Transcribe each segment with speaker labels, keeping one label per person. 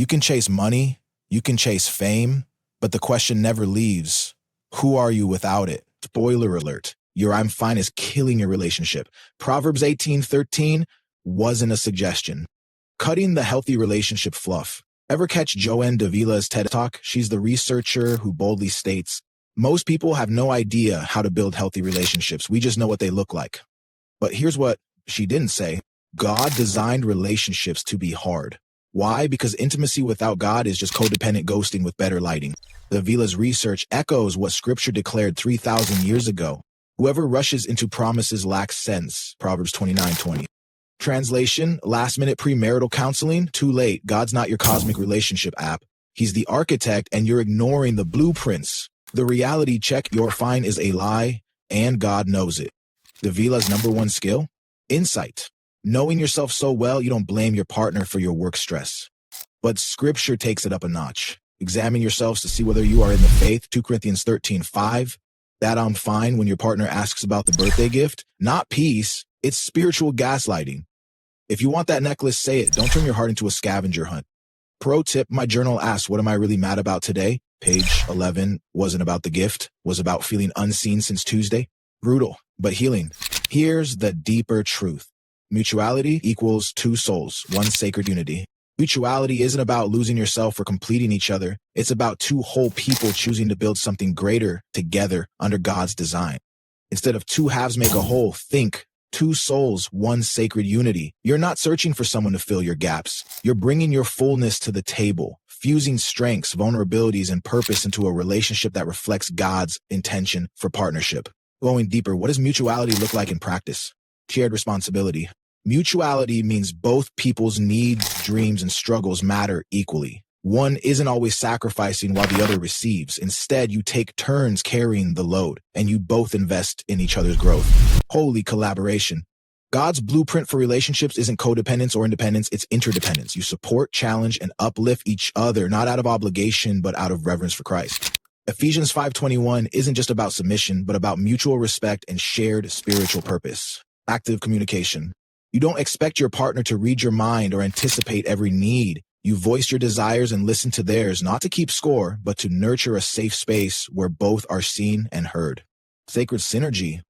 Speaker 1: You can chase money, you can chase fame, but the question never leaves. Who are you without it? Spoiler alert. Your I'm fine is killing your relationship. Proverbs 18:13 wasn't a suggestion. Cutting the healthy relationship fluff. Ever catch Joanne Davila's TED Talk? She's the researcher who boldly states, most people have no idea how to build healthy relationships. We just know what they look like. But here's what she didn't say. God designed relationships to be hard. Why? Because intimacy without God is just codependent ghosting with better lighting. Davila's research echoes what scripture declared 3,000 years ago. Whoever rushes into promises lacks sense. Proverbs 29:20. Translation, last-minute premarital counseling, too late. God's not your cosmic relationship app. He's the architect and you're ignoring the blueprints. The reality check, you're fine, is a lie, and God knows it. Davila's number one skill? Insight. Knowing yourself so well, you don't blame your partner for your work stress. But scripture takes it up a notch. Examine yourselves to see whether you are in the faith. 2 Corinthians 13:5. That I'm fine when your partner asks about the birthday gift. Not peace. It's spiritual gaslighting. If you want that necklace, say it. Don't turn your heart into a scavenger hunt. Pro tip, my journal asks, what am I really mad about today? Page 11 wasn't about the gift, was about feeling unseen since Tuesday. Brutal, but healing. Here's the deeper truth. Mutuality equals two souls, one sacred unity. Mutuality isn't about losing yourself or completing each other. It's about two whole people choosing to build something greater together under God's design. Instead of two halves make a whole, think two souls, one sacred unity. You're not searching for someone to fill your gaps. You're bringing your fullness to the table, fusing strengths, vulnerabilities, and purpose into a relationship that reflects God's intention for partnership. Going deeper, what does mutuality look like in practice? Shared responsibility. Mutuality means both people's needs, dreams, and struggles matter equally. One isn't always sacrificing while the other receives. Instead, you take turns carrying the load, and you both invest in each other's growth. Holy collaboration. God's blueprint for relationships isn't codependence or independence, it's interdependence. You support, challenge, and uplift each other, not out of obligation, but out of reverence for Christ. Ephesians 5:21 isn't just about submission, but about mutual respect and shared spiritual purpose. Active communication. You don't expect your partner to read your mind or anticipate every need. You voice your desires and listen to theirs, not to keep score, but to nurture a safe space where both are seen and heard. Sacred synergy.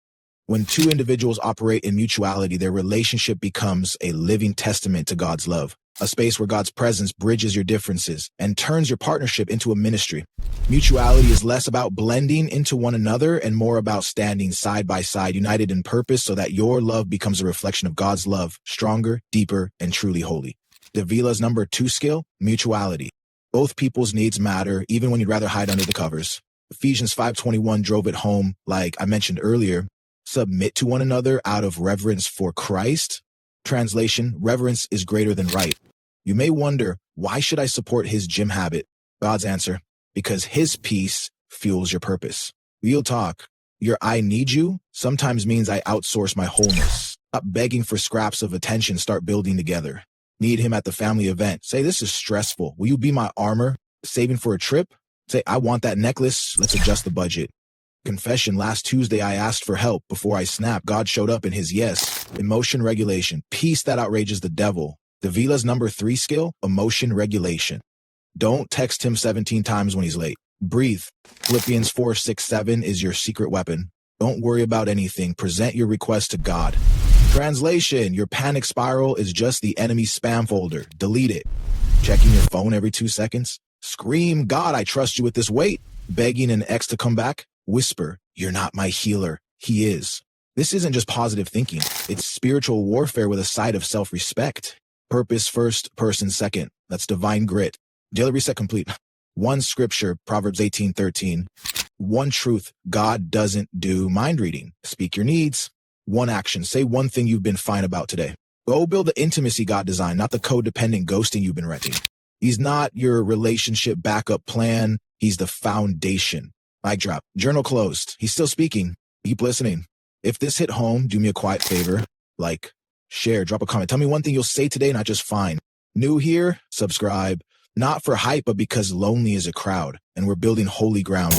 Speaker 1: When two individuals operate in mutuality, their relationship becomes a living testament to God's love, a space where God's presence bridges your differences and turns your partnership into a ministry. Mutuality is less about blending into one another and more about standing side by side, united in purpose, so that your love becomes a reflection of God's love, stronger, deeper, and truly holy. Davila's number two skill, mutuality. Both people's needs matter, even when you'd rather hide under the covers. Ephesians 5:21 drove it home, like I mentioned earlier. Submit to one another out of reverence for Christ. Translation, reverence is greater than right. You may wonder, why should I support his gym habit? God's answer, because his peace fuels your purpose. Real talk, your I need you sometimes means I outsource my wholeness. Stop begging for scraps of attention, start building together. Need him at the family event. Say, this is stressful. Will you be my armor? Saving for a trip? Say, I want that necklace. Let's adjust the budget. Confession, last Tuesday I asked for help. Before I snapped, God showed up in his yes. Emotion regulation, peace that outrages the devil. Davila's number three skill, emotion regulation. Don't text him 17 times when he's late. Breathe. Philippians 4:6-7 is your secret weapon. Don't worry about anything. Present your request to God. Translation, your panic spiral is just the enemy's spam folder. Delete it. Checking your phone every 2 seconds. Scream, God, I trust you with this weight. Begging an ex to come back. Whisper, you're not my healer. He is. This isn't just positive thinking. It's spiritual warfare with a side of self-respect. Purpose first, person second. That's divine grit. Daily reset complete. One scripture, Proverbs 18:13. One truth, God doesn't do mind reading. Speak your needs. One action, say one thing you've been fine about today. Go build the intimacy God designed, not the codependent ghosting you've been renting. He's not your relationship backup plan. He's the foundation. Mic drop. Journal closed. He's still speaking. Keep listening. If this hit home, do me a quiet favor. Like, share, drop a comment. Tell me one thing you'll say today, not just fine. New here? Subscribe. Not for hype, but because lonely is a crowd, and we're building holy ground.